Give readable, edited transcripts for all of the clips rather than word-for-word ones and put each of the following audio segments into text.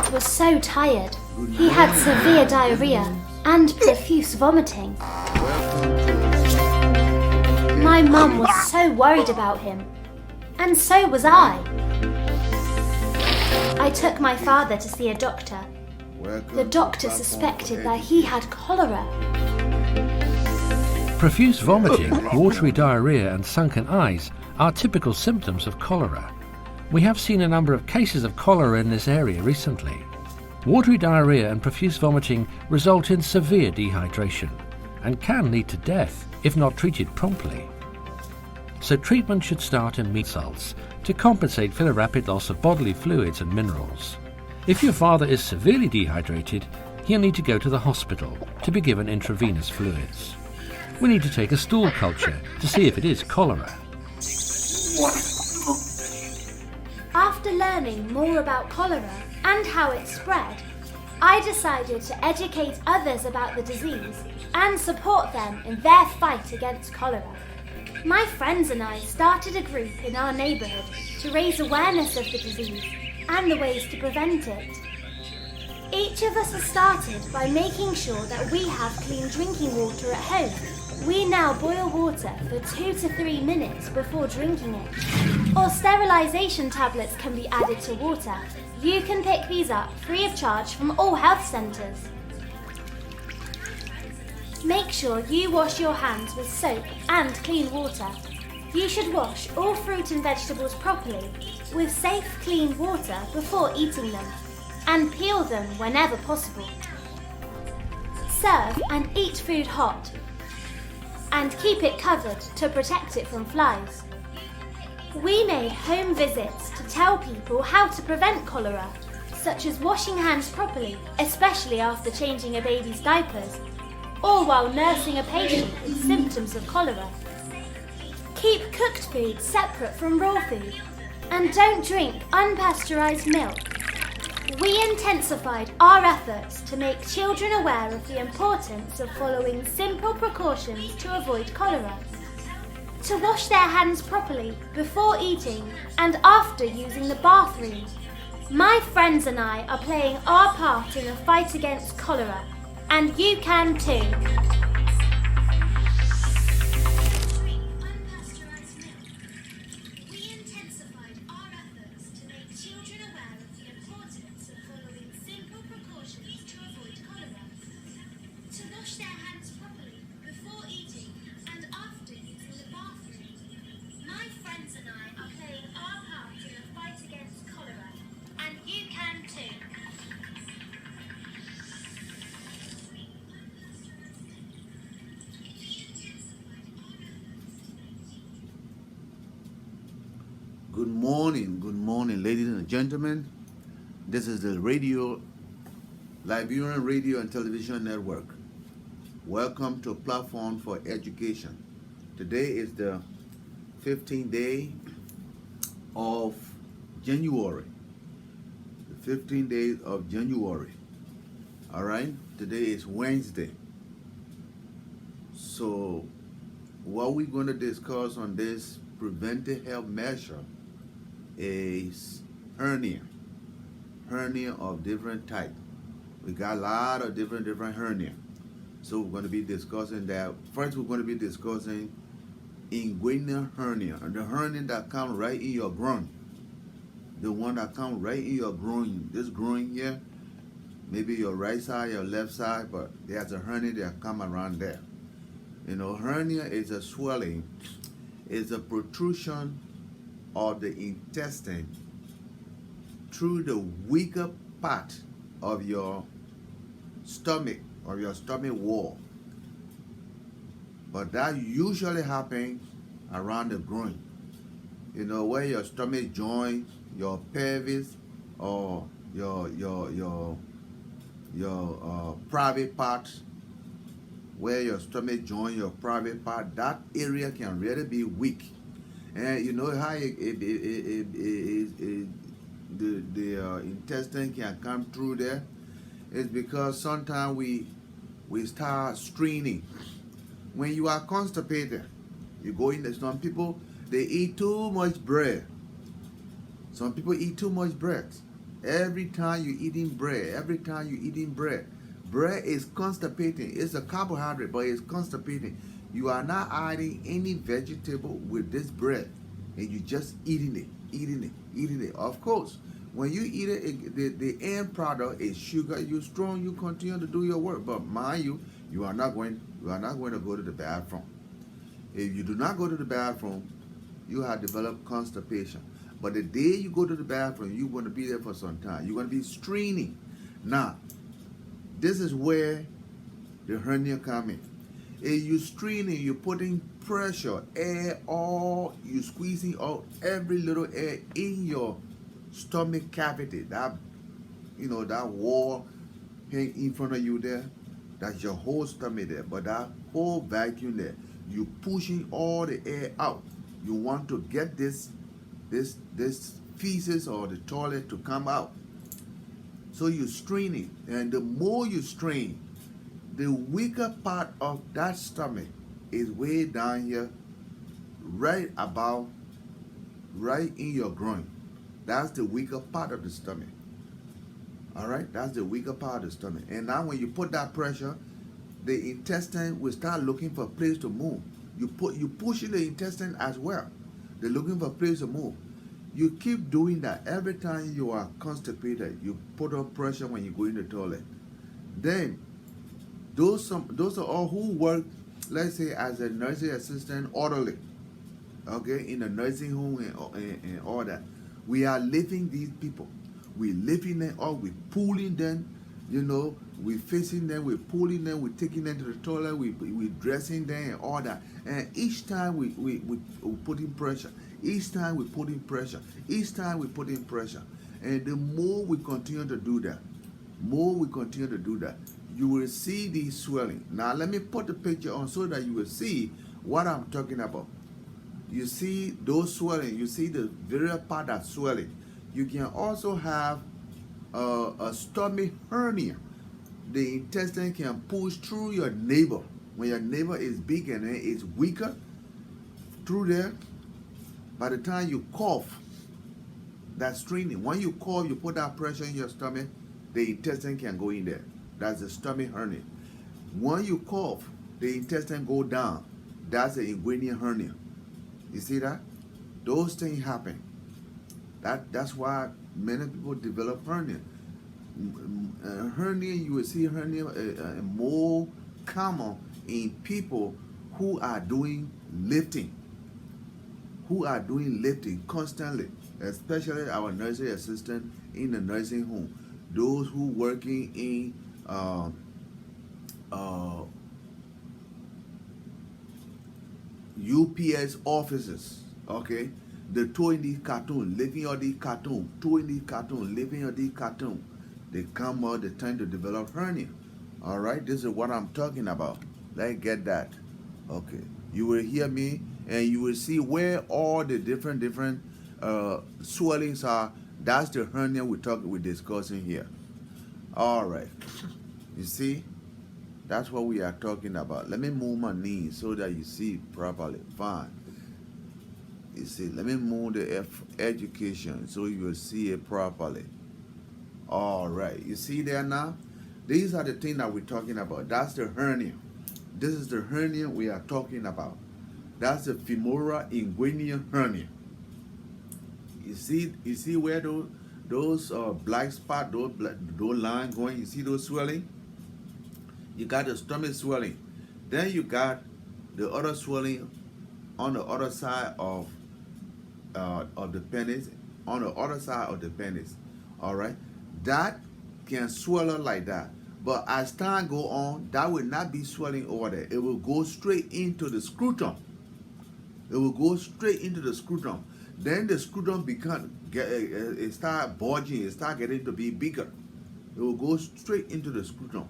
dad was so tired. He had severe diarrhea and profuse vomiting. My mum was so worried about him, and so was I. I took my father to see a doctor. The doctor suspected that he had cholera. Profuse vomiting, watery diarrhea and sunken eyes are typical symptoms of cholera. We have seen a number of cases of cholera in this area recently. Watery diarrhea and profuse vomiting result in severe dehydration and can lead to death if not treated promptly. So treatment should start in salts to compensate for the rapid loss of bodily fluids and minerals. If your father is severely dehydrated, he'll need to go to the hospital to be given intravenous fluids. We need to take a stool culture to see if it is cholera. After learning more about cholera and how it spread, I decided to educate others about the disease and support them in their fight against cholera. My friends and I started a group in our neighbourhood to raise awareness of the disease and the ways to prevent it. Each of us has started by making sure that we have clean drinking water at home. We now boil water for 2 to 3 minutes before drinking it. Or sterilisation tablets can be added to water. You can pick these up free of charge from all health centres. Make sure you wash your hands with soap and clean water. You should wash all fruit and vegetables properly with safe, clean water before eating them, and peel them whenever possible. Serve and eat food hot, and keep it covered to protect it from flies. We made home visits to tell people how to prevent cholera, such as washing hands properly, especially after changing a baby's diapers, or while nursing a patient with symptoms of cholera. Keep cooked food separate from raw food, and don't drink unpasteurised milk. We intensified our efforts to make children aware of the importance of following simple precautions to avoid cholera. To wash their hands properly before eating and after using the bathroom. My friends and I are playing our part in the fight against cholera, and you can too. Good morning, ladies and gentlemen. This is the Lrtn Radio and Television Network. Welcome to Platform for Education. Today is the 15th day of January. The 15 days of January. All right, today is Wednesday. So, what we're going to discuss on this preventive health measure is hernia of different type. We got a lot of different hernia. So we're going to be discussing that. First, we're going to be discussing inguinal hernia, the hernia that comes right in your groin. The one that comes right in your groin, this groin here, maybe your right side, your left side, but there's a hernia that comes around there. You know, hernia is a swelling, is a protrusion of the intestine through the weaker part of your stomach or your stomach wall. But that usually happens around the groin. You know, where your stomach joins your pelvis or your private part, where your stomach joins your private part, that area can really be weak. And you know how the intestine can come through there? It's because sometimes we start straining. When you are constipated, you go in there. Some people, they eat too much bread. Some people eat too much bread. Every time you're eating bread, bread is constipating. It's a carbohydrate, but it's constipating. You are not adding any vegetable with this bread, and you're just eating it. Of course, when you eat it, the end product is sugar. You're strong. You continue to do your work, but mind you, you are not going to go to the bathroom. If you do not go to the bathroom, you have developed constipation. But the day you go to the bathroom, you're going to be there for some time. You're going to be straining. Now, this is where the hernia come in. If you're straining, you're putting pressure, you're squeezing out every little air in your stomach cavity. That wall hang in front of you there, that's your whole stomach there. But that whole vacuum there, you're pushing all the air out. You want to get this feces or the toilet to come out. So you're straining, and the more you strain, the weaker part of that stomach is way down here, right in your groin. That's the weaker part of the stomach. All right, that's the weaker part of the stomach. And now when you put that pressure, the intestine will start looking for a place to move. You pushing the intestine as well. They're looking for a place to move. You keep doing that. Every time you are constipated, you put up pressure when you go in the toilet. Then those are all who work, let's say, as a nursing assistant, orderly, okay, in a nursing home and all that. We are lifting these people. We're lifting them up. We're pulling them. We're facing them. We're pulling them. We're taking them to the toilet. We're dressing them and all that. And each time we put in pressure. Each time we put in pressure. Each time we put in pressure. And the more we continue to do that, you will see these swelling. Now let me put the picture on so that you will see what I'm talking about. You see those swelling. You see the various part that's swelling. You can also have a stomach hernia. The intestine can push through your navel. When your navel is big and it's weaker, through there, by the time you cough, that's straining. When you cough, you put that pressure in your stomach, the intestine can go in there. That's the stomach hernia. When you cough, the intestine go down. That's the inguinal hernia. You see that? Those things happen. That's why many people develop hernia. Hernia, you will see hernia more common in people who are doing lifting. Constantly, especially our nursing assistant in the nursing home. Those who working in UPS offices, okay? The toe in these cartoon, lifting all these cartoon, lifting all these cartoon. They come out, they tend to develop hernia. All right, this is what I'm talking about. Let's get that. Okay, you will hear me, and you will see where all the different swellings are. That's the hernia we're discussing here. All right, you see, that's what we are talking about. Let me move my knees so that you see properly. Fine. You see, let me move the education so you will see it properly. All right, you see there now? These are the things that we're talking about. That's the hernia. This is the hernia we are talking about. That's the femoral inguinal hernia. You see where those black spots, those lines going? You see those swelling? You got the stomach swelling. Then you got the other swelling on the other side of the penis, on the other side of the penis. All right, that can swell up like that. But as time go on, that will not be swelling over there. It will go straight into the scrotum. Then the scrotum it start bulging. It start getting to be bigger. It will go straight into the scrotum.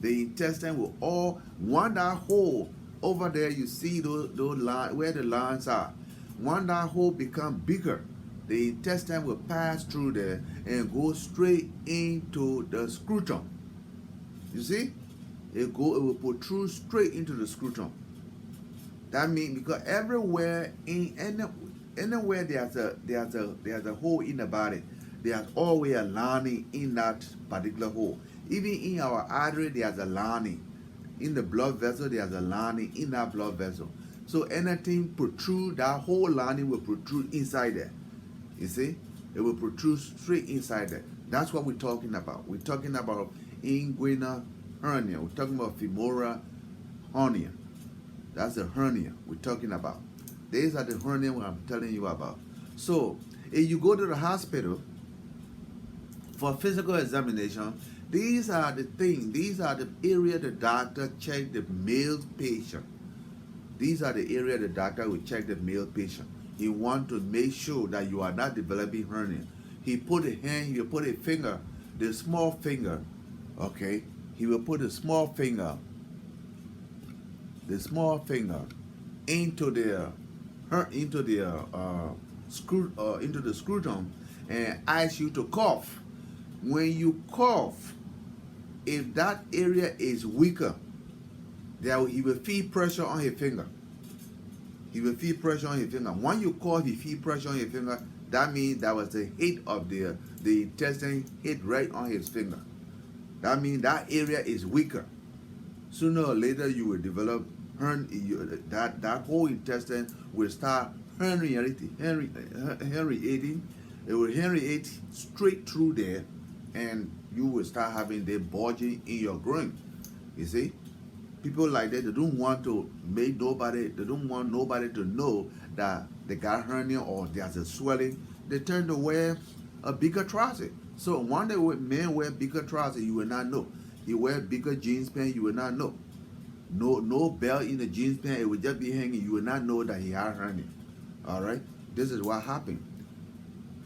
The intestine will all one that hole over there. You see those lines where the lines are. When that hole become bigger, the intestine will pass through there and go straight into the scrotum. You see, it will protrude straight into the scrotum. That means because everywhere anywhere there's a hole in the body, there's always a lining in that particular hole. Even in our artery, there's a lining. In the blood vessel, there's a lining in that blood vessel. So anything protrude, that whole lining will protrude inside there. You see? It will protrude straight inside there. That's what we're talking about. We're talking about inguinal hernia. We're talking about femoral hernia. That's the hernia we're talking about. These are the hernia I'm telling you about. So, if you go to the hospital for physical examination, these are the things, these are the area the doctor check the male patient. These are the area the doctor will check the male patient. He want to make sure that you are not developing hernia. He put a hand, he will put a finger, the small finger, okay? He will put the small finger into the scrotum and ask you to cough. When you cough, if that area is weaker, he will feel pressure on his finger. He will feel pressure on his finger. When you cough, he feel pressure on his finger. That means that was the hit of the intestine hit right on his finger. That means that area is weaker. Sooner or later, you will develop that whole intestine will start herniating. It will herniate straight through there, and you will start having the bulging in your groin. You see, people like that, they don't want nobody to know that they got hernia or there's a swelling. They tend to wear a bigger trouser. So one day when men wear bigger trouser, you will not know. You wear bigger jeans pants, you will not know. No belt in the jeans pants, it will just be hanging. You will not know that he had hernia. All right, this is what happened.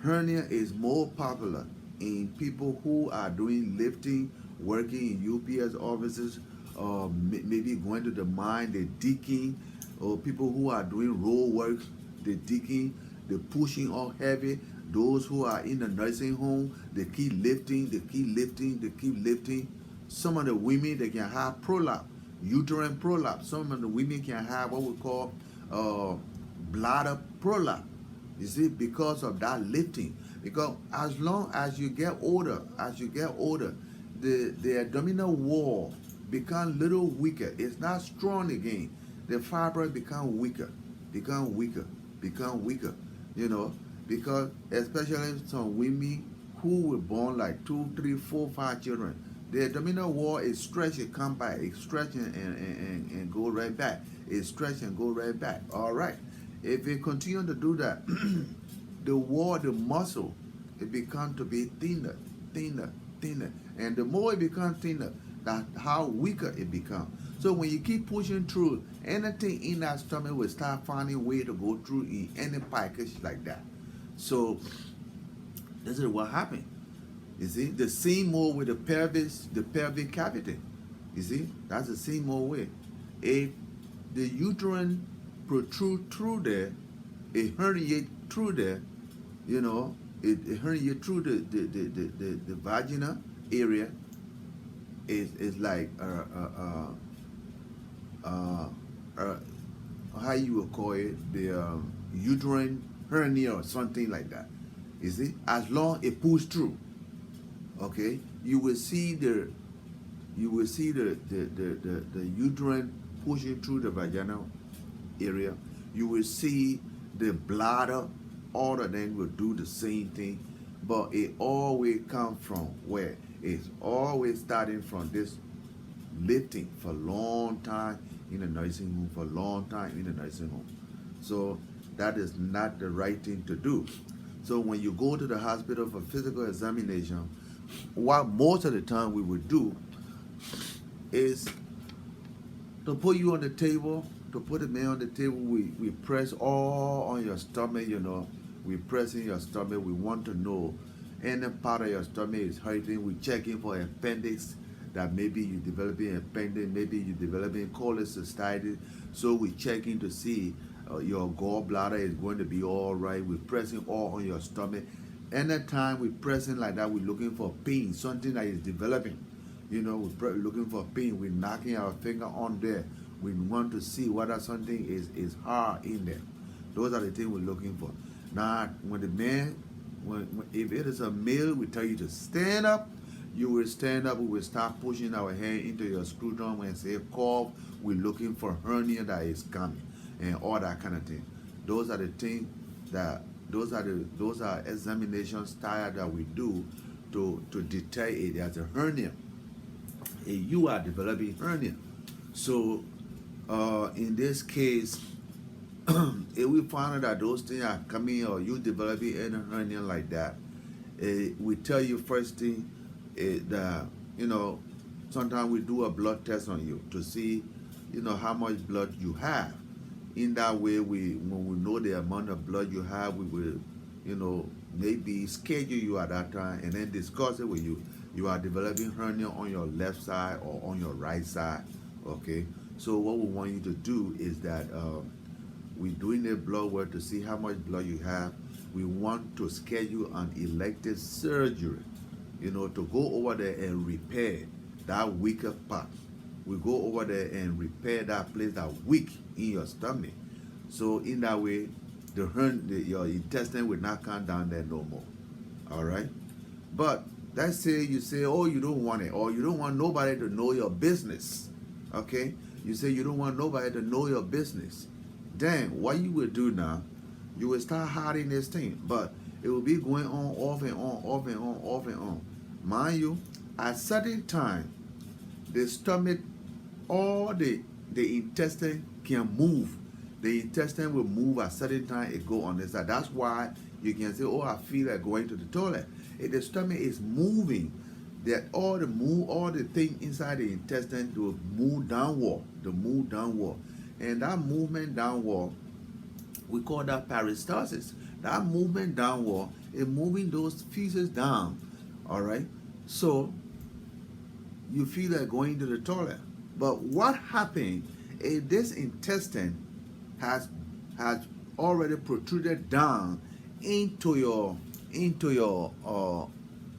Hernia is more popular in people who are doing lifting, working in UPS offices, or maybe going to the mine, the digging, or people who are doing road work, the digging, the pushing all heavy. Those who are in the nursing home, they keep lifting, they keep lifting, they keep lifting. Some of the women, they can have prolapse, uterine prolapse. Some of the women can have what we call bladder prolapse. You see, because of that lifting. Because as long as you get older, the abdominal wall become little weaker. It's not strong again. The fibroid become weaker. You know, because especially some women who were born like 2, 3, 4, 5 children, the abdominal wall is stretched, it come back, it stretch and go right back. It stretch and go right back. All right. If it continue to do that, the wall, the muscle, it becomes to be thinner. And the more it becomes thinner, that's how weaker it becomes. So when you keep pushing through, anything in that stomach will start finding a way to go through in any package like that. So this is what happened. You see, the same more with the pelvic cavity. You see, that's the same more way. If the uterine protrude through there, it herniate through there, you know, it herniate through the vagina area. Is like how you would call it, the uterine hernia or something like that. You see, as long it pulls through, okay, you will see the uterine pushing through the vaginal area. You will see the bladder. All of them will do the same thing, but it always comes from where? It's always starting from this lifting for a long time in the nursing home, for a long time in the nursing home. So that is not the right thing to do. So when you go to the hospital for physical examination, what most of the time we would do is to put you on the table, to put the man on the table, we press all on your stomach, you know. We press in your stomach. We want to know any part of your stomach is hurting. We're checking for appendix, that maybe you're developing appendix, maybe you're developing cholecystitis. So we're checking to see your gallbladder is going to be all right. We're pressing all on your stomach. Anytime we're pressing like that, we're looking for pain, something that is developing. You know, we're looking for pain. We're knocking our finger on there. We want to see whether something is hard in there. Those are the things we're looking for. Now, when the man if it is a male, we tell you to stand up. You will stand up. We will start pushing our hand into your scrotum and say, cough. We're looking for hernia that is coming, and all that kind of thing. Those are the things that those are examination style that we do to detect it as a hernia. And you are developing hernia. So in this case, if we find out that those things are coming or you developing any hernia like that, we tell you first thing that, sometimes we do a blood test on you to see, how much blood you have. In that way, when we know the amount of blood you have, we will, maybe schedule you at that time and then discuss it with you. You are developing hernia on your left side or on your right side, okay? So what we want you to do is that we're doing the blood work to see how much blood you have. We want to schedule an elective surgery, to go over there and repair that weaker part. We go over there and repair that place that's weak in your stomach. So in that way, your intestine will not come down there no more. All right? But let's say you say, oh, you don't want it, or you don't want nobody to know your business. Okay? You say you don't want nobody to know your business. Then what you will do now, you will start hiding this thing. But it will be going on off and on, off and on, off and on. Mind you, at certain time, the stomach, all the intestine can move. The intestine will move at certain time, it go on this side. That's why you can say, oh, I feel like going to the toilet. If the stomach is moving, that all the thing inside the intestine will move downward, and that movement downward, we call that peristalsis. That movement downward is moving those feces down. All right, so you feel like going to the toilet, but what happened is this intestine has already protruded down into your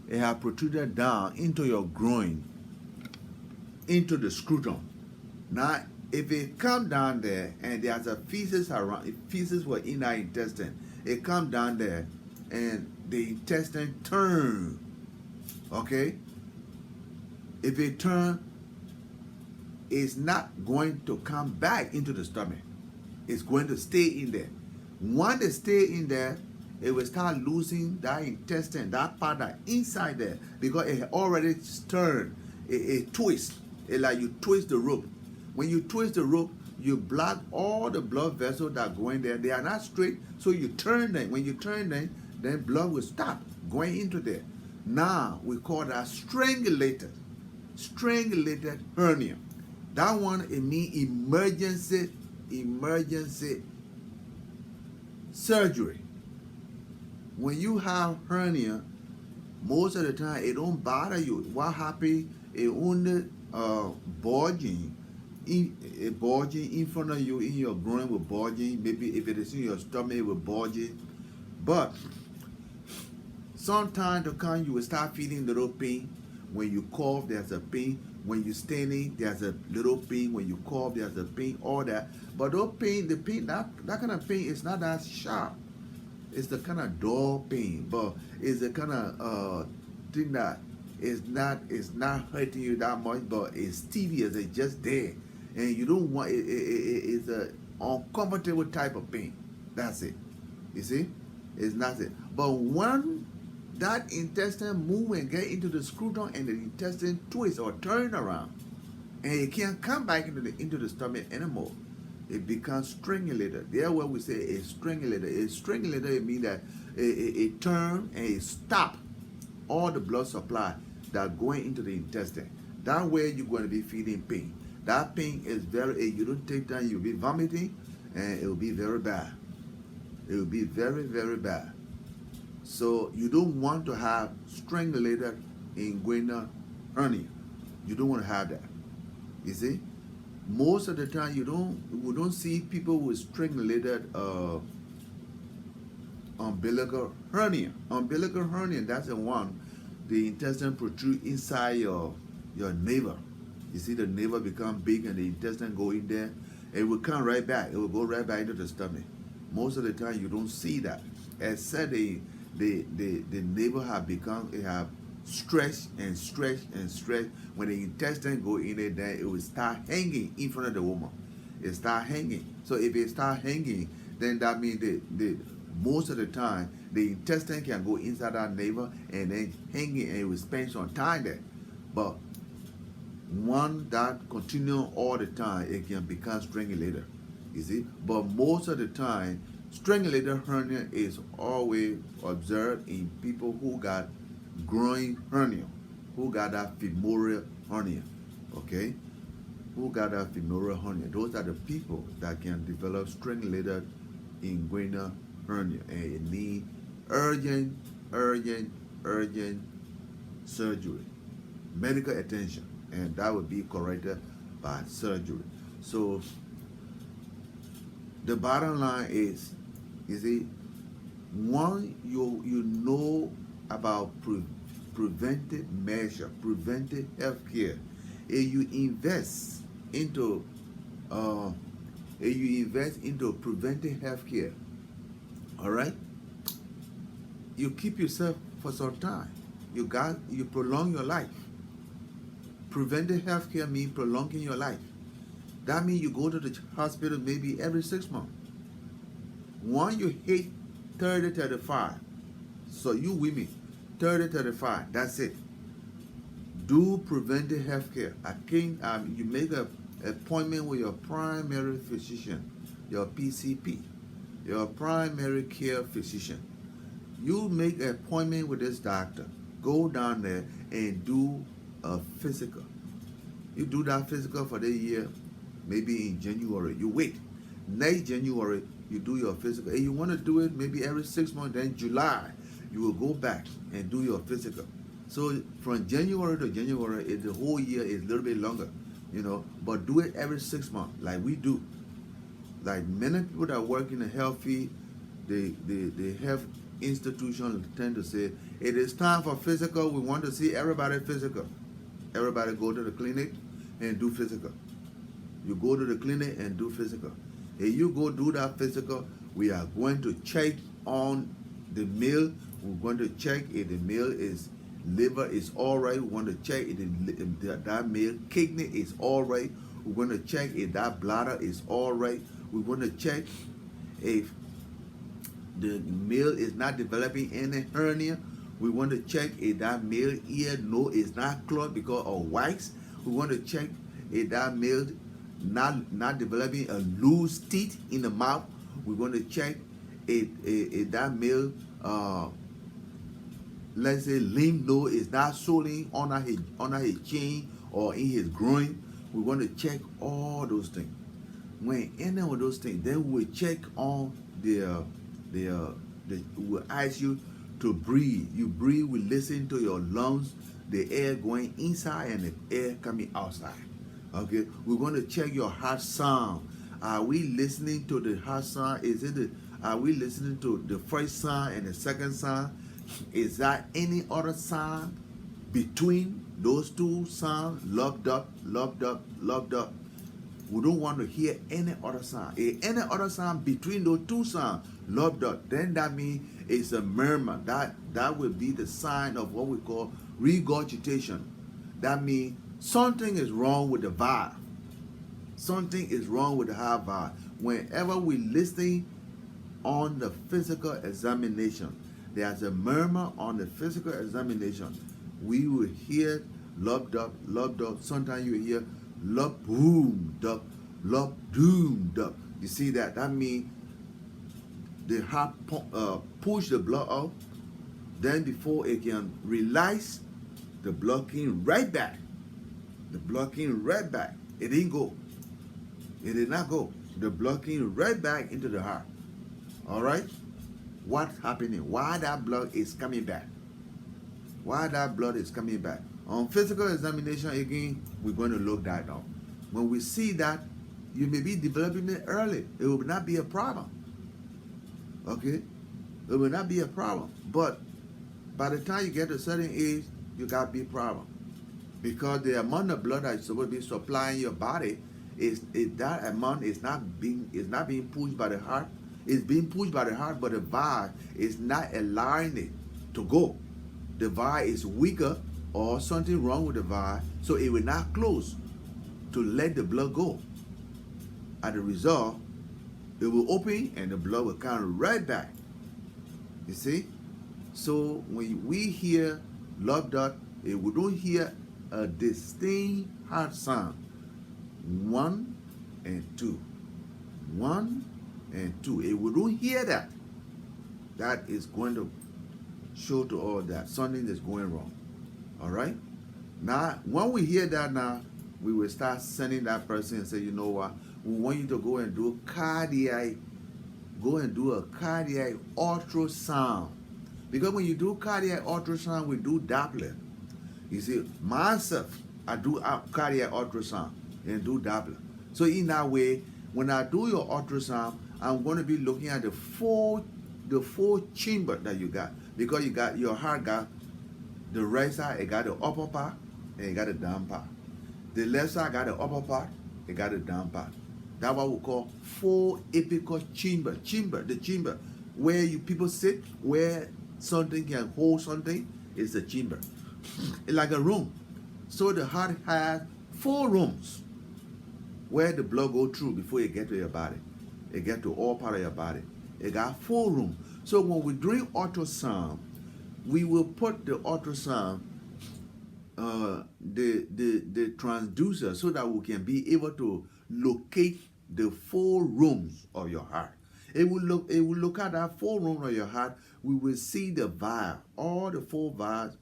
it has protruded down into your groin, into the scrotum. Now, if it come down there and there's a feces around, if feces were in that intestine, it come down there and the intestine turn. Okay? If it turn, it's not going to come back into the stomach. It's going to stay in there. Once it stay in there, it will start losing that intestine, that part that inside there, because it already turned. It twists. It's like you twist the rope. When you twist the rope, you block all the blood vessels that go in there. They are not straight, so you turn them. When you turn them, then blood will stop going into there. Now, we call that strangulated hernia. That one, it means emergency surgery. When you have hernia, most of the time it don't bother you. What happens? It only bulging in front of you, in your groin with bulging. Maybe if it is in your stomach with bulging. But sometime to come, you will start feeling little pain. When you cough, there's a pain. When you're standing, there's a little pain. When you cough, there's a pain. All that. But the pain, that kind of pain is not that sharp. It's the kind of dull pain, but it's the kind of thing that is not hurting you that much, but it's tedious. It's just there, and you don't want it. It's a uncomfortable type of pain. That's it. You see, it's not it. But when that intestine move and get into the scrotum, and the intestine twist or turn around, and it can't come back into the stomach anymore, it becomes strangulated. There where we say it's strangulated. It's strangulated, it means that it turn and it stop all the blood supply that going into the intestine. That way you're going to be feeling pain. That pain is you don't take time, you'll be vomiting, and it will be very bad. It will be very, very bad. So you don't want to have strangulated inguinal hernia. You don't want to have that. You see? Most of the time, we don't see people with strangulated umbilical hernia. Umbilical hernia, that's the one, the intestine protrude inside your navel. You see the navel become big and the intestine go in there. It will come right back. It will go right back into the stomach. Most of the time, you don't see that, except the navel have become, it have stretched and stretched and stretched. When the intestine go in it, then it will start hanging in front of the woman. It start hanging. So if it start hanging, then that means the most of the time the intestine can go inside that navel and then hanging, and it will spend some time there. But one that continue all the time, it can become strangulator. You see? But most of the time, strangulator hernia is always observed in people who got growing hernia, who got that femoral hernia. Okay? Who got that femoral hernia. Those are the people that can develop strangulator inguinal hernia, and it need urgent surgery, medical attention, and that would be corrected by surgery. So the bottom line is, you see, one, you know about preventive measure, preventive health care, and you invest into preventive health care, all right, you keep yourself for some time. You prolong your life. Preventive health care means prolonging your life. That means you go to the hospital maybe every 6 months. One, you hit 30, 35. So you women, 30, 35, that's it. Do preventive health care. You make an appointment with your primary physician, your PCP, your primary care physician. You make an appointment with this doctor. Go down there and do a physical. You do that physical for the year, maybe in January. You wait. Next January, you do your physical. And you want to do it maybe every 6 months. Then July, you will go back and do your physical. So from January to January, the whole year is a little bit longer, you know. But do it every 6 months, like we do. Like many people that work in the health field, the health institution tend to say, it is time for physical. We want to see everybody physical. Everybody go to the clinic and do physical. You go to the clinic and do physical. If you go do that physical, we are going to check on the male. We're going to check if the male is liver is all right. We want to check if that male kidney is all right. We're going to check if that bladder is all right. We want to check if the male is not developing any hernia. We want to check if that male ear nose is not clogged because of wax. We want to check if that male not developing a loose teeth in the mouth. We want to check if that male let's say lymph node is not swollen under his chin or in his groin. We want to check all those things. When any of those things, then we check on we'll ask you to breathe. You breathe, we listen to your lungs, the air going inside and the air coming outside. Okay, we're going to check your heart sound. Are we listening to the heart sound? Are we listening to the first sound and the second sound? Is that any other sound between those two sounds? Loved up. We don't want to hear any other sound. If any other sound between those two sounds, loved up, then that means it's a murmur. That will be the sign of what we call regurgitation. That means something is wrong with the valve. Something is wrong with the heart valve. Whenever we listening on the physical examination, there's a murmur on the physical examination. We will hear loved up. Sometimes you will hear love boomed up. You see that? That means the heart push the blood out. Then before it can release, the blood came right back. It didn't go. It did not go. The blood came right back into the heart. All right? What's happening? Why that blood is coming back? On physical examination, again, we're going to look that up. When we see that, you may be developing it early. It will not be a problem. Okay? It will not be a problem. But by the time you get to a certain age, you got a big problem. Because the amount of blood that is supposed to be supplying your body, that amount is not being pushed by the heart. It's being pushed by the heart, but the valve is not allowing it to go. The valve is weaker or something wrong with the valve, so it will not close to let the blood go. As a result, it will open and the blood will come right back. You see? So when we hear love dot, we don't hear a distinct heart sound. 1 and 2. 1 and 2. If we don't hear that, that is going to show to all that something is going wrong. All right? Now, when we hear that now, we will start sending that person and say, you know what? We want you to go and do a cardiac ultrasound. Because when you do cardiac ultrasound, we do Doppler. You see, myself, I do cardiac ultrasound and do Doppler. So in that way, when I do your ultrasound, I'm going to be looking at the four chamber that you got. Because you got your heart got the right side, it got the upper part, and it got the down part. The left side got the upper part, it got the down part. That's what we call 4 apical chamber. The chamber where you people sit, where something can hold something, is the chamber. It's like a room. So the heart has 4 rooms where the blood go through before it get to your body. It get to all part of your body. It got 4 rooms. So when we're doing ultrasound, we will put the ultrasound, the transducer, so that we can be able to locate the 4 rooms of your heart. It will look at that 4 rooms of your heart. We will see the valve, all the 4 valves,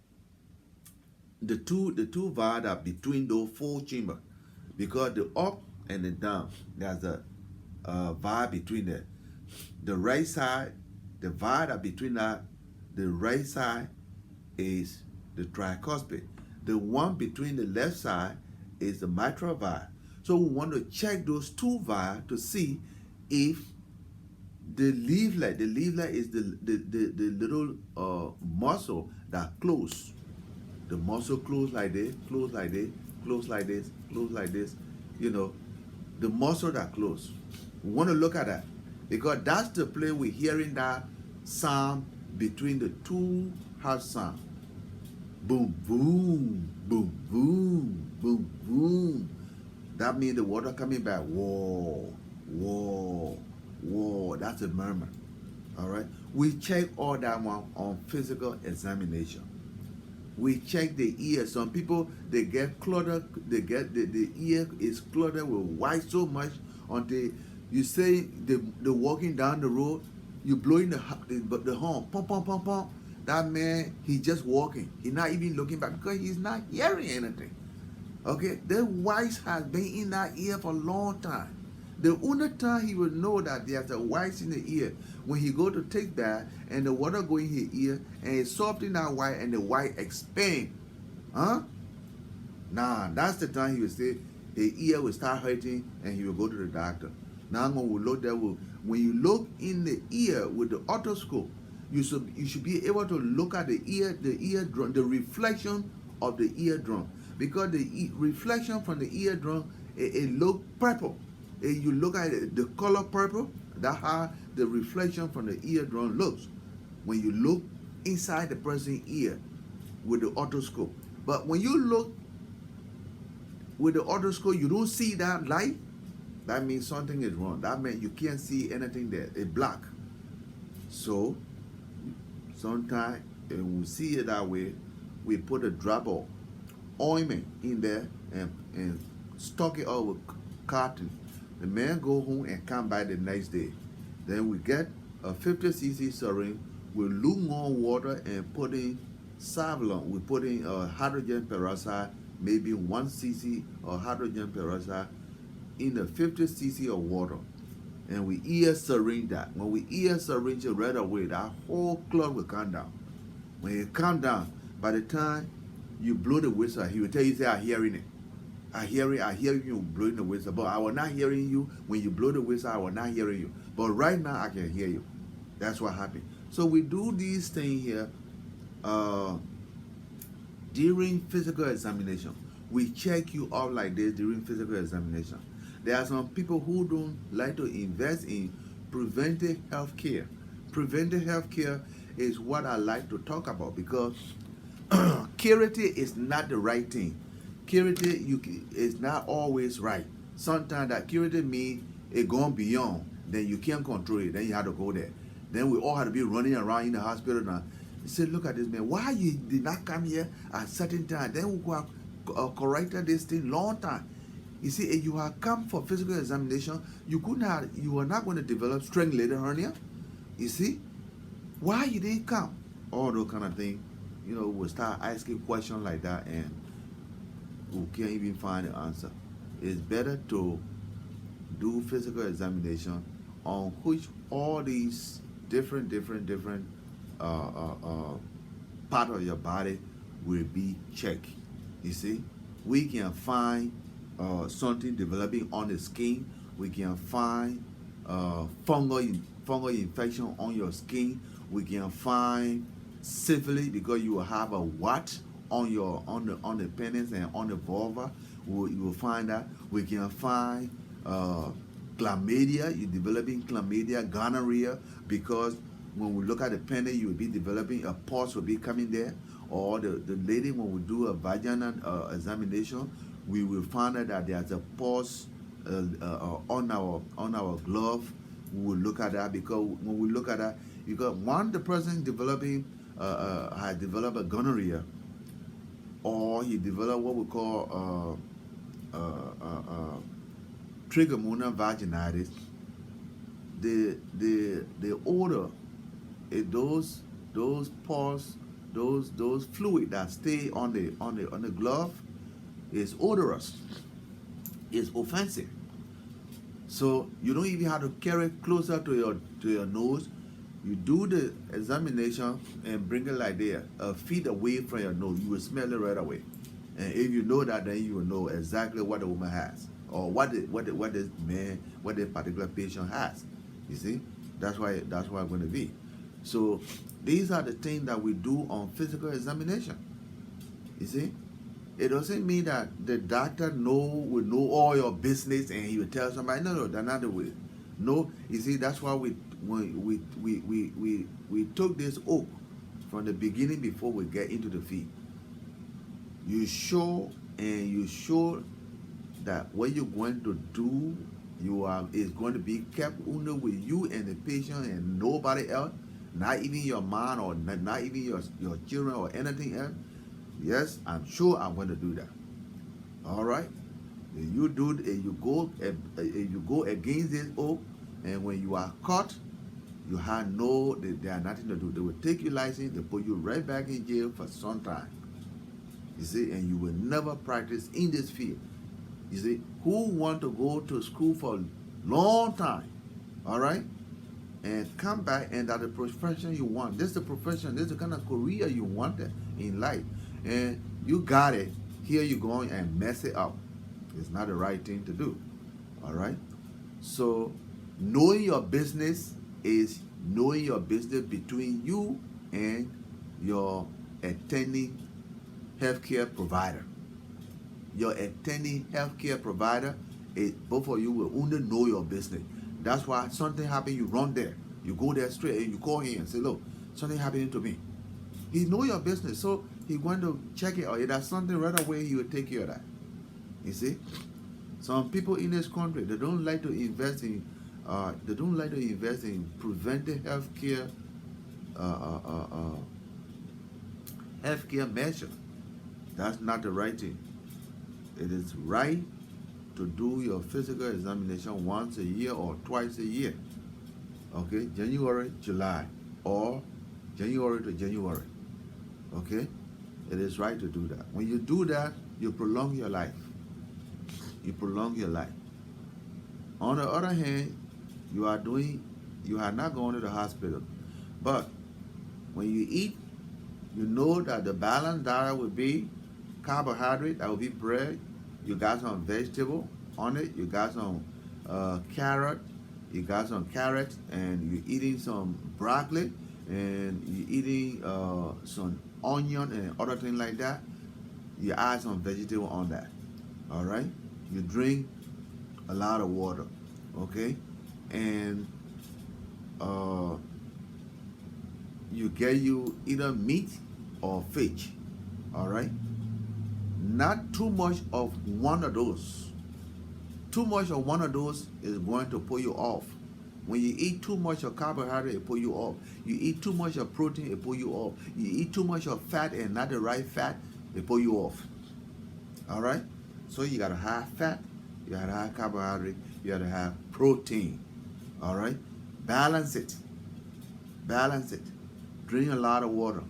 the two valves are between those 4 chambers, because the up and the down, there's a valve between there. The right side, the valve that between that, the right side is the tricuspid. The one between the left side is the mitral valve. So we want to check those 2 valves to see if the leaflet is the little muscle that close. The muscle close like this, close like this, close like this, close like this. You know, the muscle that close. We want to look at that, because that's the place we're hearing that sound between the 2 heart sound. Boom, boom, boom, boom, boom, boom. That means the water coming back. Whoa, whoa, whoa. That's a murmur. All right. We check all that one on physical examination. We check the ear. Some people, they get cluttered. They get the ear is cluttered with white so much until you say they're walking down the road, you blowing the horn, pom pom pom pom. That man, he's just walking. He's not even looking back because he's not hearing anything. Okay, the whites has been in that ear for a long time. The only time he will know that there's a white in the ear when he go to take that and the water go in his ear and it's soft in that white and the white expand. Huh? Nah, that's the time he will say his ear will start hurting and he will go to the doctor. Now when we look there, when you look in the ear with the otoscope, you should be able to look at the eardrum, the reflection of the eardrum, because the reflection from the eardrum it look purple. You look at it, the color purple. That's how the reflection from the eardrum looks when you look inside the person's ear with the otoscope. But when you look with the otoscope, you don't see that light. That means something is wrong. That means you can't see anything there. It's black. So sometimes when we see it that way, we put a drop of ointment in there and stock it up with cotton. The man go home and come back the next day. Then we get a 50 cc syringe with lukewarm water and put in Savlon. We put in hydrogen peroxide, maybe 1 cc of hydrogen peroxide in the 50 cc of water. And we ear syringe that. When we ear syringe it right away, that whole clot will come down. When it come down, by the time you blow the whistle, he will tell you, say, I'm hearing it. I hear you blowing the whistle, but I was not hearing you. When you blow the whistle, I was not hearing you. But right now, I can hear you. That's what happened. So we do these things here during physical examination. We check you out like this during physical examination. There are some people who don't like to invest in preventive health care. Preventive health care is what I like to talk about because charity is not the right thing. Charity is not always right. Sometimes that charity means it gone beyond. Then you can't control it. Then you have to go there. Then we all have to be running around in the hospital now. You say, look at this man. Why you did not come here at certain time? Then we go corrected this thing long time. You see, if you have come for physical examination, you are not going to develop strangulated hernia. You see, why you didn't come? All those kind of things. We'll start asking questions like that and we can't even find the answer. It's better to do physical examination on which all these different part of your body will be checked. You see, we can find something developing on the skin. We can find fungal infection on your skin. We can find syphilis because you will have a wat on the penis and on the vulva. You will find that. We can find chlamydia. You're developing chlamydia, gonorrhea, because when we look at the penis, you will be developing a pus will be coming there. Or the lady, when we do a vaginal examination, we will find out that there's a pus on our glove. We will look at that because when we look at that, because one the person developing has developed a gonorrhea, or he developed what we call trichomonas vaginalis. The odor, those pus, those fluid that stay on the glove is odorous. It's offensive. So you don't even have to carry it closer to your nose. You do the examination and bring it like there, feet away from your nose. You will smell it right away. And if you know that, then you will know exactly what the woman has, or what the particular patient has. You see, that's why it's going to be. So these are the things that we do on physical examination. You see, it doesn't mean that the doctor will know all your business and he will tell somebody. No, that's not the way. No, you see, that's why we took this oath from the beginning before we get into the field. You show that what you're going to do, is going to be kept only with you and the patient and nobody else, not even your mom or not even your children or anything else. Yes, I'm sure I'm going to do that. All right. If you go against this oath, and when you are caught, you have they are nothing to do. They will take your license, they put you right back in jail for some time. You see, and you will never practice in this field. You see, who want to go to school for a long time, all right, and come back and that the profession you want. This is the profession, this is the kind of career you wanted in life, and you got it. Here you going and mess it up. It's not the right thing to do, all right. So knowing your business is knowing your business between you and your attending healthcare provider. Your attending healthcare provider, both of you will only know your business. That's why something happened, you run there. You go there straight and you call him and say, look, something happening to me. He know your business, so he going to check it out. If there's something right away, he will take care of that. You see? Some people in this country, they don't like to invest in preventive healthcare healthcare measures. That's not the right thing. It is right to do your physical examination once a year or twice a year. Okay, January, July, or January to January. Okay, it is right to do that. When you do that, you prolong your life. You prolong your life. On the other hand, you are not going to the hospital. But when you eat, you know that the balanced diet will be carbohydrate, that will be bread. You got some vegetable on it. You got some carrot. You got some carrots, and you're eating some broccoli, and you're eating some onion and other things like that. You add some vegetable on that. All right. You drink a lot of water. Okay, and you get you either meat or fish. All right. Not too much of one of those. Too much of one of those is going to pull you off. When you eat too much of carbohydrate, it pull you off. You eat too much of protein, it pull you off. You eat too much of fat and not the right fat, it pull you off. All right. So you gotta have fat, you gotta have carbohydrate, you gotta have protein. All right. Balance it. Balance it. Drink a lot of water.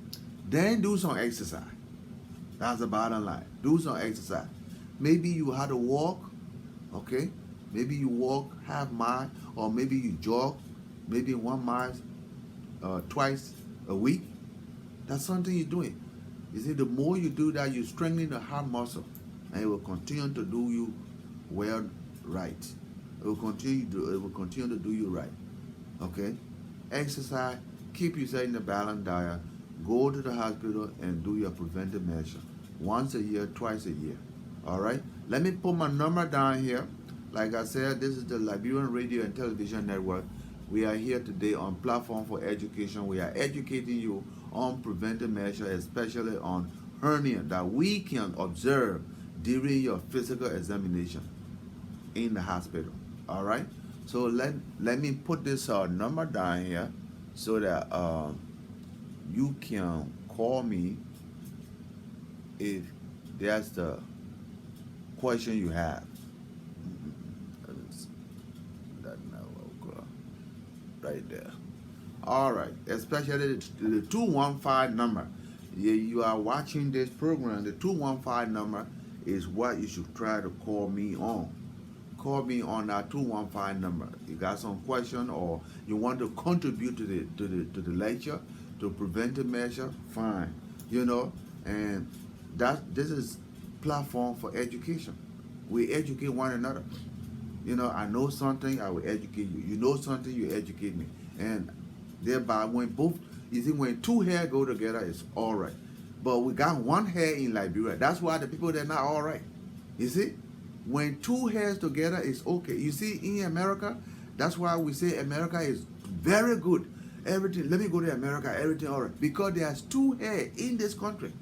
Then do some exercise. That's the bottom line. Do some exercise. Maybe you have to walk, okay? Maybe you walk half mile, or maybe you jog, maybe 1 mile twice a week. That's something you're doing. You see, the more you do that, you strengthen the heart muscle, and it will continue to do you well, right. It will continue to do you right. Okay? Exercise, keep yourself in a balanced diet. Go to the hospital and do your preventive measure. Once a year, twice a year. All right? Let me put my number down here. Like I said, this is the Liberian Radio and Television Network. We are here today on Platform for Education. We are educating you on preventive measures, especially on hernia that we can observe during your physical examination in the hospital. All right? So let me put this number down here so that you can call me if that's the question you have. That now, right there. All right, especially the 215 number. You are watching this program. The 215 number is what you should try to call me on. Call me on that 215 number. You got some question or you want to contribute to the lecture, to preventive measure, fine. You know, and this is platform for education. We educate one another. You know, I know something, I will educate you. You know something, you educate me. And thereby, when two hair go together, it's all right. But we got one hair in Liberia. That's why the people, they're not all right. You see? When two hairs together, it's okay. You see, in America, that's why we say America is very good. Everything, let me go to America, everything all right. Because there's two hair in this country.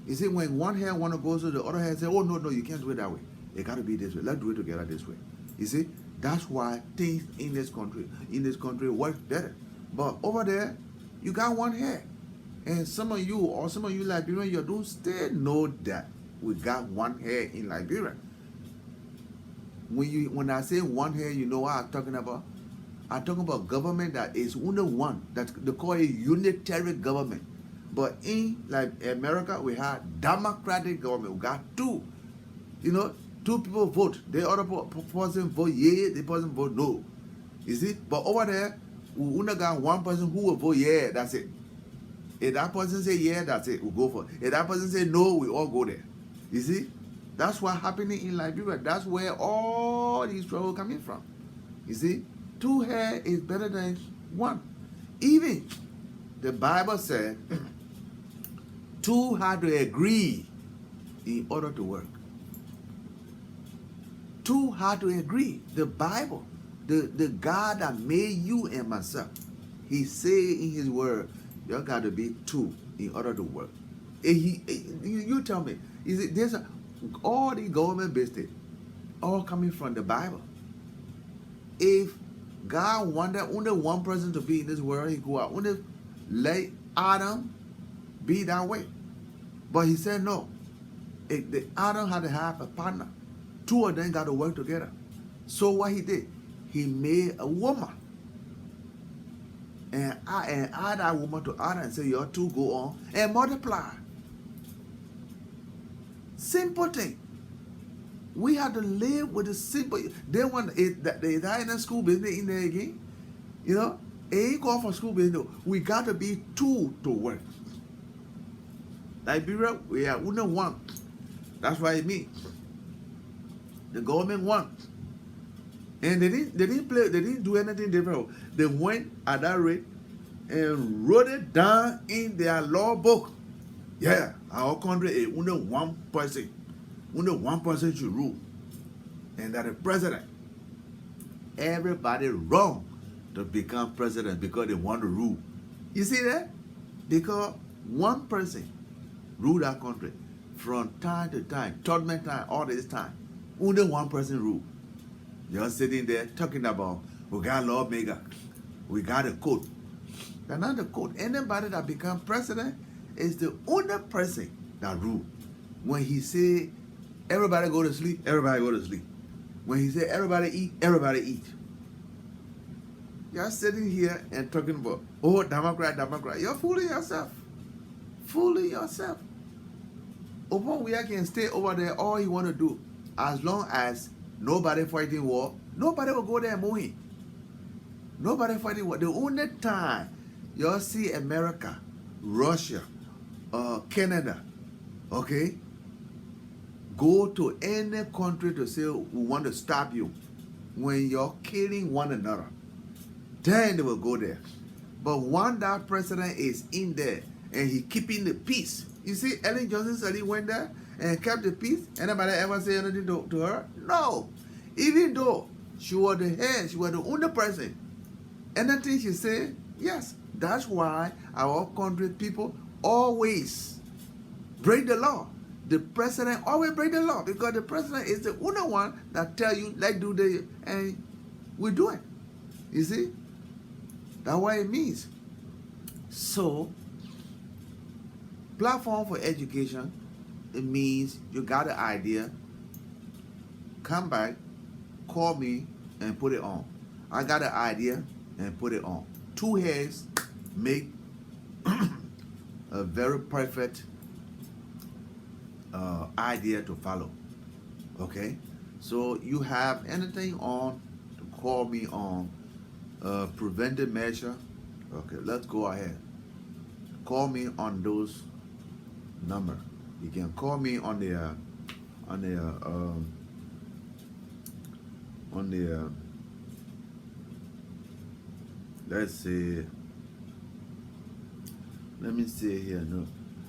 You see, when one hair want to go to the other hair, say, oh, no, you can't do it that way. It got to be this way. Let's do it together this way. You see, that's why things in this country work better. But over there, you got one hair. And some of you Liberians, you don't still know that we got one hair in Liberia. When I say one hair, you know what I'm talking about? I'm talking about government that is only one. That they call it unitary government. But in like America, we have democratic government. We got two. You know, two people vote. The other person vote yeah, the person vote no. You see? But over there, we only got one person who will vote yeah, that's it. If that person say yeah, that's it, we go for it. If that person say no, we all go there. You see? That's what's happening in Liberia. That's where all these trouble coming from. You see? Two hair is better than one. Even the Bible said two had to agree in order to work. Two had to agree. The Bible, the God that made you and myself, he said in his word, there got to be two in order to work. You tell me, is it there's all the government business all coming from the Bible? If God wanted only one person to be in this world, he could have only let Adam be that way. But he said no. Adam had to have a partner. Two of them got to work together. So what he did, he made a woman. And add that woman to Adam and say, your two go on and multiply. Simple thing. We have to live with the simple. They want they in the school business in there again. You know, it ain't called for school business. We got to be two to work. Liberia, we are only one. That's what it means. The government won. And they didn't do anything different. They went at that rate and wrote it down in their law book. Yeah, our country is only one person. Only one person should rule. And that the president. Everybody wrong to become president because they want to rule. You see that? Because one person rule that country from time to time, tournament time, all this time. Only one person rule. You're sitting there talking about, we got lawmaker, we got a court. That's not the court. Anybody that become president is the only person that rule. When he say, everybody go to sleep, everybody go to sleep. When he say, everybody eat. You're sitting here and talking about, oh, Democrat. You're fooling yourself. Fooling yourself. Upon we can stay over there, all he want to do, as long as nobody fighting war, nobody will go there and move him. Nobody fighting war. The only time you'll see America, Russia, Canada, okay, go to any country to say we want to stop you when you're killing one another. Then they will go there. But when that president is in there and he keeping the peace, you see, Ellen Johnson said he went there and kept the peace. Anybody ever say anything to her? No. Even though she was the head, she was the only person. Anything she said, yes. That's why our country people always break the law. The president always break the law because the president is the only one that tell you, let's do this, and we do it. You see? That's what it means. So, platform for education, it means you got an idea, come back, call me, and put it on. I got an idea, and put it on. Two heads make a very perfect idea to follow. Okay? So you have anything on to call me on preventive measure. Okay, let's go ahead. Call me on those number. You can call me on the let's see. Let me see here. No,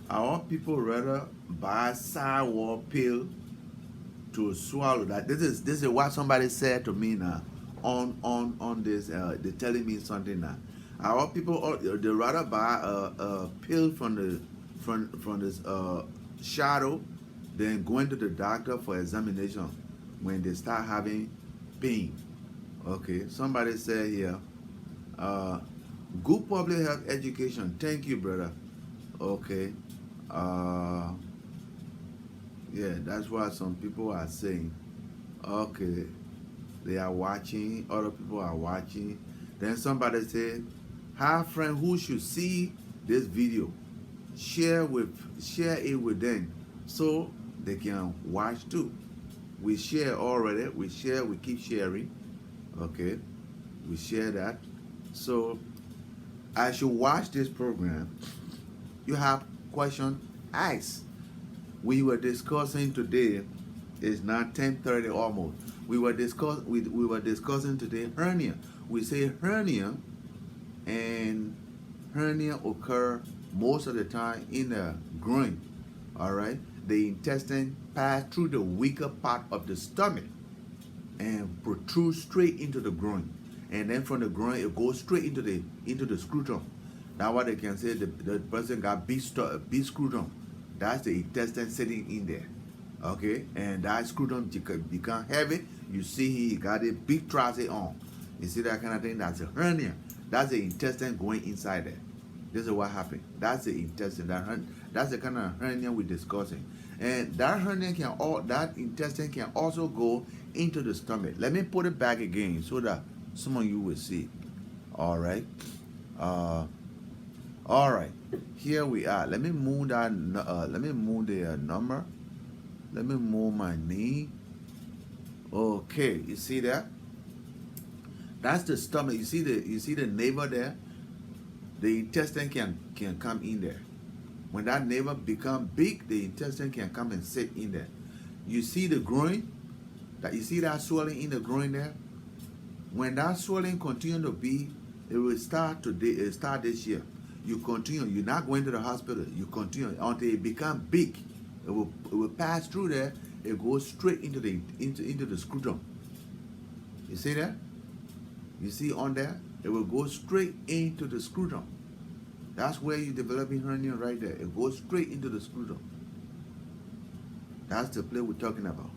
our people rather buy sidewalk pill to swallow that. This is what somebody said to me now on this. They're telling me something now. Our people they rather buy a pill from this shadow than going to the doctor for examination when they start having pain. Okay, somebody said here, good public health education. Thank you, brother. Okay, yeah, that's what some people are saying. Okay, they are watching, other people are watching. Then somebody said, have friend who should see this video, share it with them so they can watch too. We share already, we keep sharing. Okay, we share that. So as you watch this program, you have question, ask. We were discussing today, it's now 10:30 almost. We were discussing today hernia. We say hernia, and hernia occur most of the time in the groin. All right, the intestine pass through the weaker part of the stomach and protrude straight into the groin, and then from the groin it goes straight into the scrotum. That's why they can say the person got big scrotum. That's the intestine sitting in there. Okay, and that scrotum become heavy. You see he got a big trouser on. You see that kind of thing? That's a hernia. That's the intestine going inside there. This is what happened. That's the intestine. That's the kind of hernia we're discussing. And that hernia that intestine can also go into the stomach. Let me put it back again so that some of you will see. All right. All right. Here we are. Let me move that. Let me move the number. Let me move my knee. Okay. You see that? That's the stomach. You see the navel there? The intestine can come in there. When that navel become big, the intestine can come and sit in there. You see the groin? You see that swelling in the groin there? When that swelling continue to be, it will start today. It start this year. You continue. You're not going to the hospital. You continue until it become big. It will pass through there. It goes straight into the scrotum. You see that? You see on there? It will go straight into the scrotum. That's where you're developing hernia right there. It goes straight into the scrotum. That's the place we're talking about.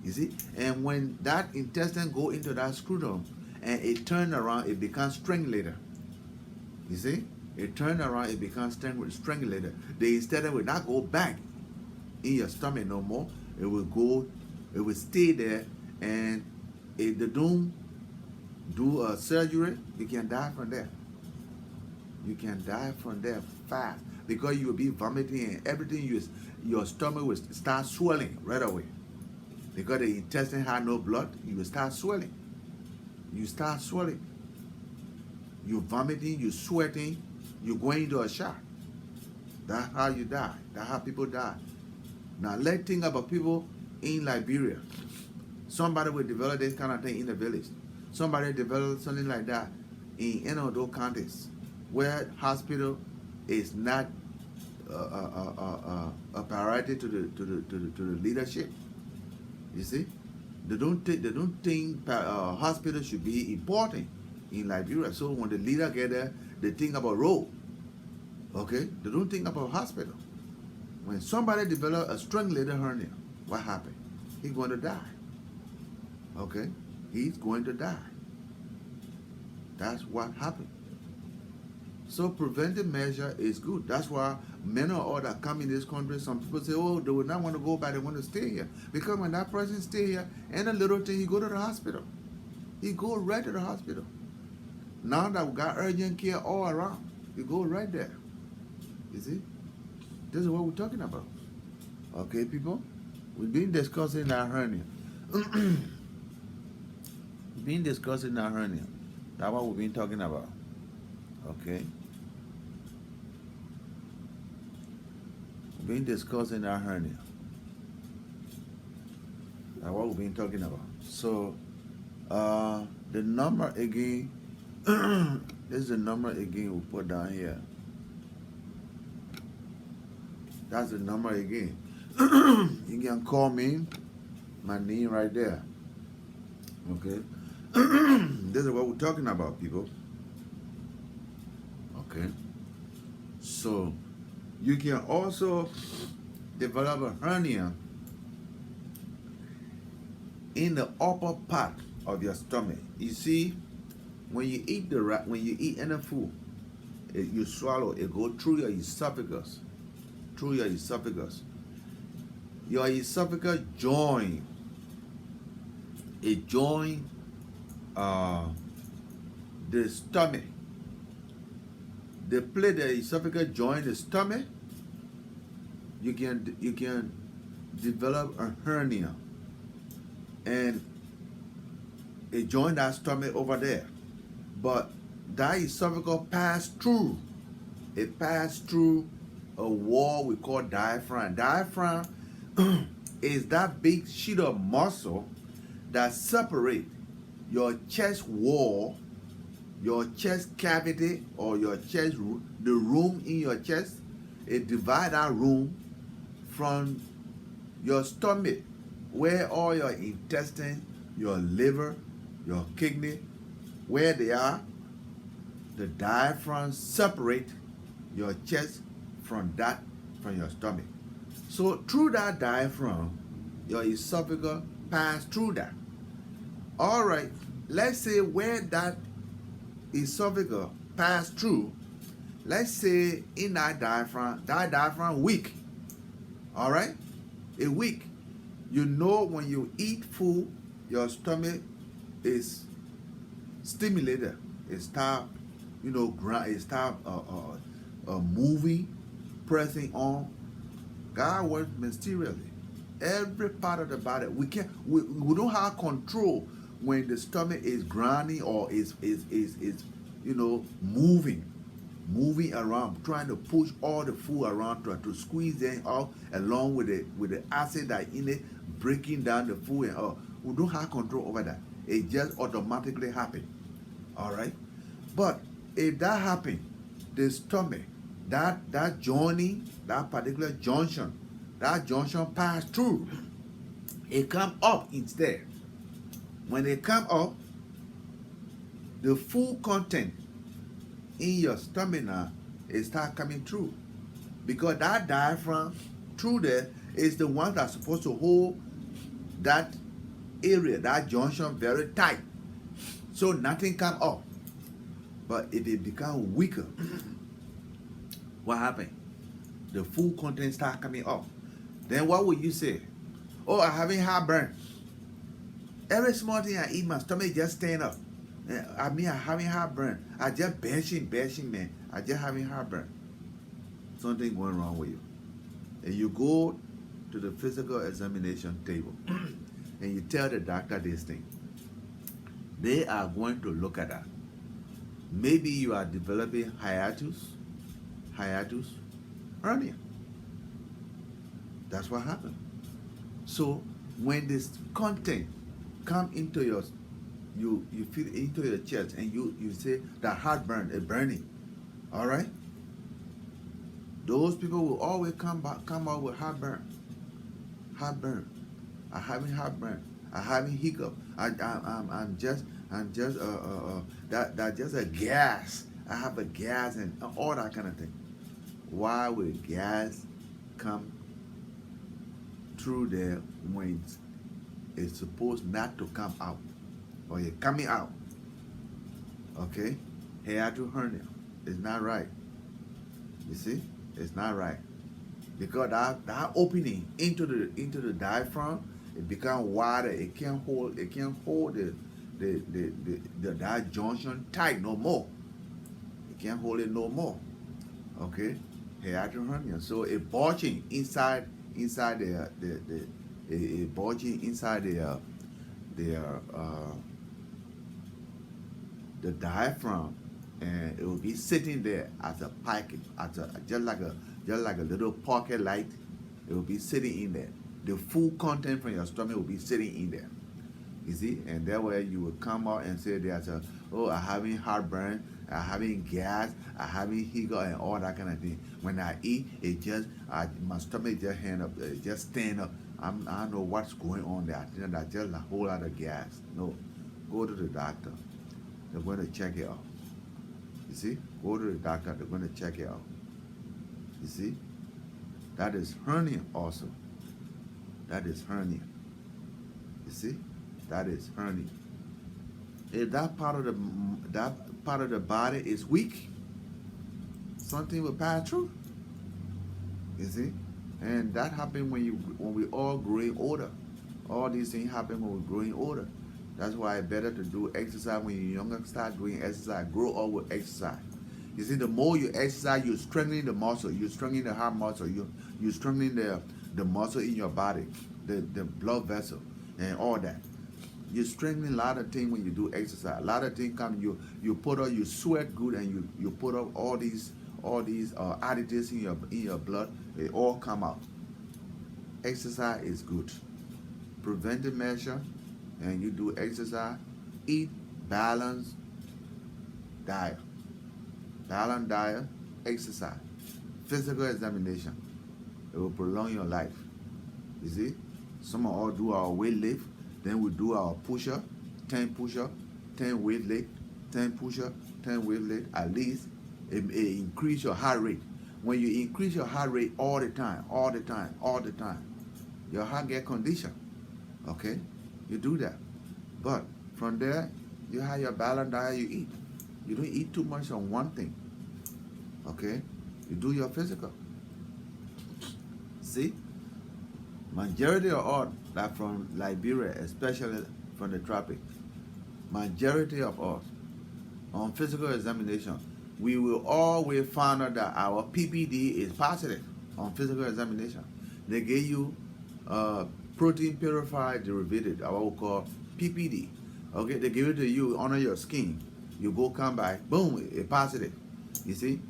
You see? And when that intestine go into that scrotum and it turn around, it becomes strangulator. You see? It turn around, it becomes strangulator. The intestine will not go back in your stomach no more. It will stay there, and if they don't do a surgery, you can die from there. You can die from there fast because you will be vomiting and everything. Your stomach will start swelling right away because the intestine has no blood. You will start swelling. You start swelling. You're vomiting. You're sweating. You're going into a shock. That's how you die. That's how people die. Now let's think about people in Liberia. Somebody will develop this kind of thing in the village. Somebody develop something like that in any of those counties where hospital is not a priority to the leadership. You see, they don't think hospital should be important in Liberia. So when the leader get there, they think about road. Okay, they don't think about hospital. When somebody develop a strangulator hernia, what happened? He's going to die. Okay, he's going to die. That's what happened. So preventive measure is good. That's why many of all that come in this country, some people say, oh, they would not want to go back, they want to stay here. Because when that person stay here, and a little thing, he go to the hospital. He go right to the hospital. Now that we got urgent care all around, you go right there. You see? This is what we're talking about. Okay, people? We've been discussing that hernia. We've been discussing that hernia. That's what we've been talking about. Okay? We've been discussing that hernia. That's what we've been talking about. So, the number again, this is the number again we put down here. That's the number again. You can call me, my name right there. Okay? This is what we're talking about, people. Okay? So, you can also develop a hernia in the upper part of your stomach. You see, when you eat any food, you swallow, it go through your esophagus. Through your esophagus. Your esophagus join. It join the stomach. The place the esophagus join the stomach, you can develop a hernia, and it join that stomach over there. But that esophagus pass through. It passed through a wall we call diaphragm. Diaphragm is that big sheet of muscle that separate your chest wall, your chest cavity, or your chest, the room in your chest. It divide that room from your stomach, where all your intestine, your liver, your kidney, where they are. The diaphragm separate your chest from your stomach. So through that diaphragm, your esophagus pass through that. All right, let's say where that esophagus pass through, let's say in that diaphragm weak. All right, it weak. You know when you eat food, your stomach is stimulated. It start, it start moving, pressing on. God works mysteriously. Every part of the body. We don't have control when the stomach is grinding or is moving around, trying to push all the food around to squeeze them out along with the acid that in it, breaking down the food and all. We don't have control over that. It just automatically happens. All right? But if that happens, the stomach, that joining, that particular junction, that junction pass through. It come up instead. When it come up, the full content in your stomach now it start coming through, because that diaphragm through there is the one that's supposed to hold that area, that junction very tight, so nothing come up. But if it become weaker, what happened? The full content start coming up. Then what would you say? Oh, I'm having heartburn. Every small thing I eat, my stomach just stand up. I mean, I'm having heartburn. I just bashing, man. I just having heartburn. Something going wrong with you. And you go to the physical examination table and you tell the doctor this thing. They are going to look at that. Maybe you are developing hiatus, hernia. That's what happened. So when this content come into your, you feel it into your chest, and you say that heartburn, a burning, all right? Those people will always come out with heartburn. I'm having heartburn. I'm having hiccup. I'm just that just a gas. I have a gas and all that kind of thing. Why would gas come through there when it's supposed not to come out, or you're coming out? Okay, hiatal hernia is not right. You see, it's not right, because that opening into the diaphragm, it become wider. It can't hold that junction tight no more. It can't hold it no more. Okay, hiatal hernia. So a bulging inside the bulging inside the diaphragm, and it will be sitting there as a pocket, just like a little pocket light. It will be sitting in there. The full content from your stomach will be sitting in there. You see, and that way you will come out and say there's I'm having heartburn, I'm having gas, I'm having hiccup, and all that kind of thing. When I eat, my stomach just just stand up. I don't know what's going on there. I think that's just a whole lot of gas. No, go to the doctor. They're going to check it out. You see, go to the doctor. They're going to check it out. You see, that is hernia also. That is hernia. You see, that is hernia. If that part of the body is weak, something will pass through. You see, and that happens when we all growing older. All these things happen when we're growing older. That's why it's better to do exercise when you're younger. Start doing exercise. Grow up with exercise. You see, the more you exercise, you're strengthening the muscle. You're strengthening the heart muscle. You're strengthening the muscle in your body, the blood vessel, and all that. You're strengthening a lot of things when you do exercise. A lot of things come. You put up. You sweat good, and you put up all these additives in your blood. They all come out. Exercise is good. Preventive measure, and you do exercise. Eat balanced diet. Balanced diet, exercise, physical examination. It will prolong your life. You see, some of us do our weight lift, then we do our push-up, 10 push-up, 10 weight lift, 10 push-up, 10 weight lift. At least it increase your heart rate. When you increase your heart rate all the time, your heart get conditioned. Okay, you do that. But from there, you have your balanced diet. You eat. You don't eat too much on one thing. Okay? You do your physical. See? Majority of all that from Liberia, especially from the tropics, majority of us on physical examination, we will always find out that our PPD is positive on physical examination. They give you protein purified derivative, what we call PPD. Okay? They give it to you under your skin. You go come back, boom, it's positive. You see?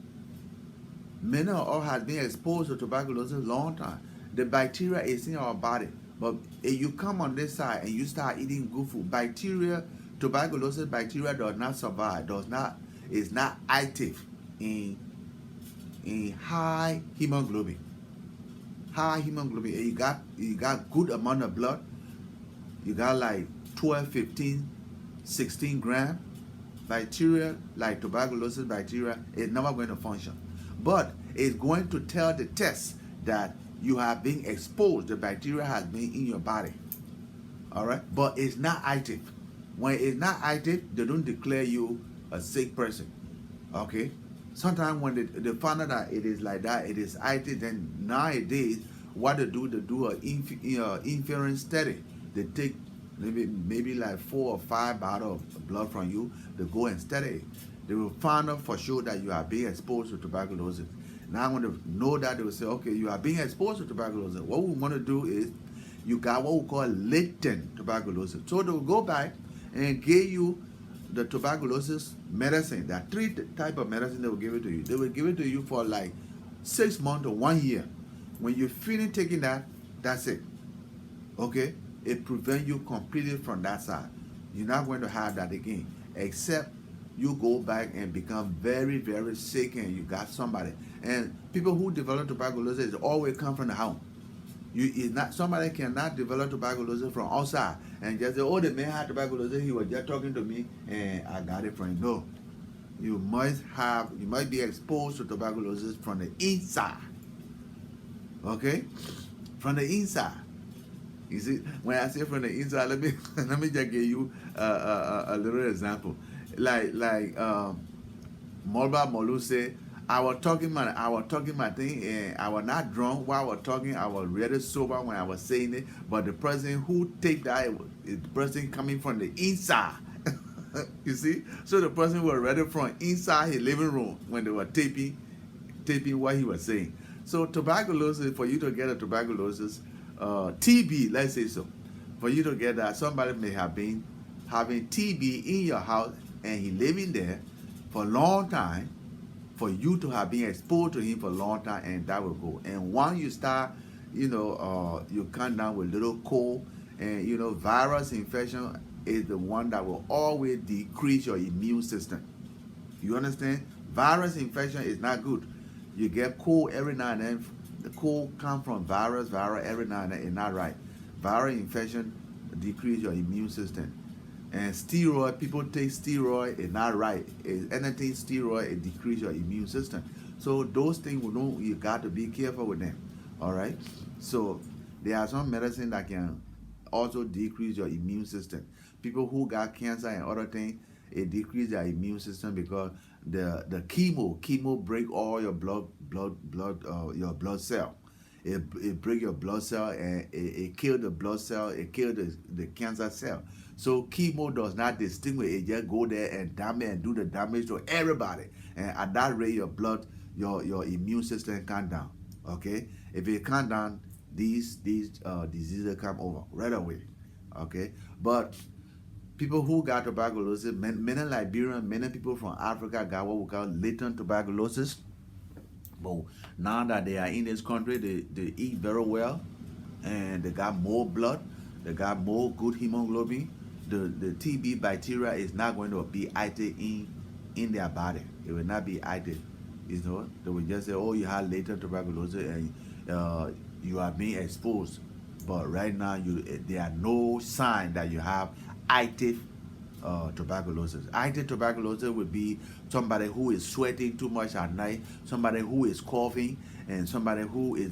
Many of us have been exposed to tuberculosis a long time. The bacteria is in our body. But if you come on this side and you start eating good food, tuberculosis bacteria does not survive, is not active in high hemoglobin. High hemoglobin. You got good amount of blood. You got like 12, 15, 16 grams. bacteria like tuberculosis bacteria is never going to function. But it's going to tell the test that you have been exposed, the bacteria has been in your body. All right? But it's not active. When it's not active, they don't declare you a sick person. Okay? Sometimes when they find out that it is like that, it is active, then nowadays, what they do an inference study. They take maybe like 4 or 5 bottles of blood from you. They go and study it. They will find out for sure that you are being exposed to tuberculosis. Now when they know that, they will say, okay, you are being exposed to tuberculosis. What we want to do is, you got what we call latent tuberculosis. So they will go back and give you the tuberculosis medicine. There are 3 types of medicine they will give it to you. They will give it to you for like 6 months or 1 year. When you finish taking that, that's it. Okay? It prevents you completely from that side. You're not going to have that again, except you go back and become very, very sick and you got somebody. And people who develop tuberculosis always come from the home. Somebody cannot develop tuberculosis from outside and just say, oh, the man had tuberculosis, he was just talking to me and I got it from him. No. You must be exposed to tuberculosis from the inside. Okay? From the inside. You see, when I say from the inside, let me just give you a little example. Like Mulba Molu said, I was talking my thing, and I was not drunk while I was talking. I was really sober when I was saying it. But the person who take that is the person coming from the inside. You see, so the person was ready from inside his living room when they were taping what he was saying. So tuberculosis, for you to get a tuberculosis, TB, let's say so, for you to get that, somebody may have been having TB in your house and he living there for a long time, for you to have been exposed to him for a long time, and that will go. And once you start, you come down with little cold, and virus infection is the one that will always decrease your immune system. You understand? Virus infection is not good. You get cold every now and then. The cold comes from virus every now and then. It's not right. Viral infection decrease your immune system. And steroid, people take steroid, it's not right. Anything steroid, it decrease your immune system. So those things, you got to be careful with them. All right? So there are some medicine that can also decrease your immune system. People who got cancer and other things, it decreases their immune system because the chemo break all your blood cell. It break your blood cell and it kill the blood cell, it kill the cancer cell. So chemo does not distinguish, it just go there and damage and do the damage to everybody. And at that rate, your immune system come down. Okay? If it come down, these diseases come over right away. Okay? But people who got tuberculosis, many Liberians, many people from Africa got what we call latent tuberculosis. But now that they are in this country, they eat very well, and they got more blood, they got more good hemoglobin. The TB bacteria is not going to be active in their body. It will not be active. They will just say, oh, you have latent tuberculosis and you are being exposed. But right now, there are no sign that you have active tuberculosis. Active tuberculosis would be somebody who is sweating too much at night, somebody who is coughing, and somebody who is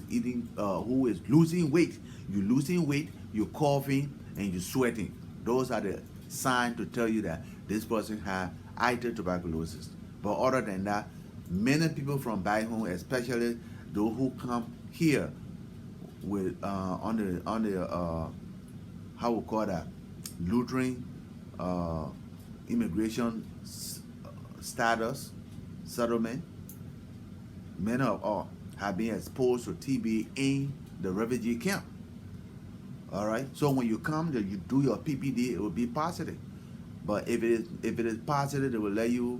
who is losing weight. You're losing weight, you're coughing, and you're sweating. Those are the signs to tell you that this person has active tuberculosis. But other than that, many people from back home, especially those who come here with on the how we call that, Lrtn immigration status settlement, many of all have been exposed to TB in the refugee camp. All right, so when you come, you do your PPD, it will be positive. But if it is positive, they will let you.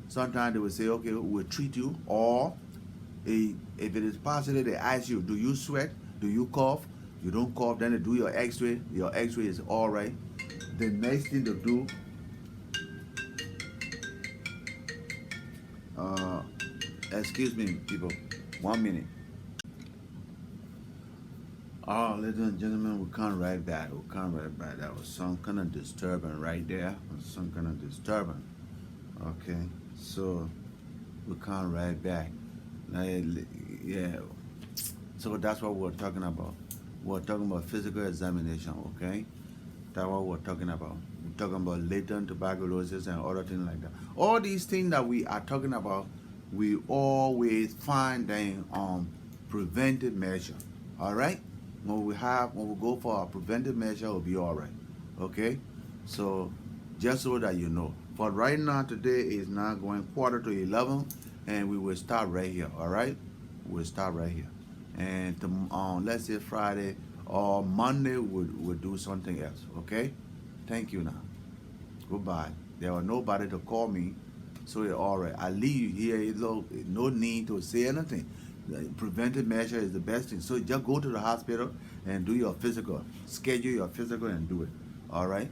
Sometimes they will say, okay, we'll treat you. Or if it is positive, they ask you, do you sweat? Do you cough? You don't cough, then they do your X-ray. Your X-ray is all right. The next thing to do, excuse me, people, 1 minute. Oh, ladies and gentlemen, we can't write that. That was some kind of disturbance right there. Some kind of disturbance. Okay, so we come right back. Now, yeah, so that's what we're talking about. We're talking about physical examination, okay? That's what we're talking about. We're talking about latent tuberculosis and other things like that. All these things that we are talking about, we always find them on preventive measure. All right? When we go for our preventive measure, it'll be all right. Okay? So just so that you know. For right now, today is now going quarter to 11, and we will start right here. All right? We'll start right here. And let's say Friday or Monday, we'll do something else. Okay? Thank you now. Goodbye. There was nobody to call me, so it's all right. I leave you here. No need to say anything. The preventive measure is the best thing. So just go to the hospital and do your physical. Schedule your physical and do it. All right?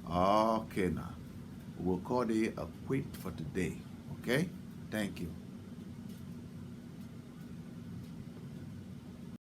Okay now. We'll call it a quit for today. Okay? Thank you.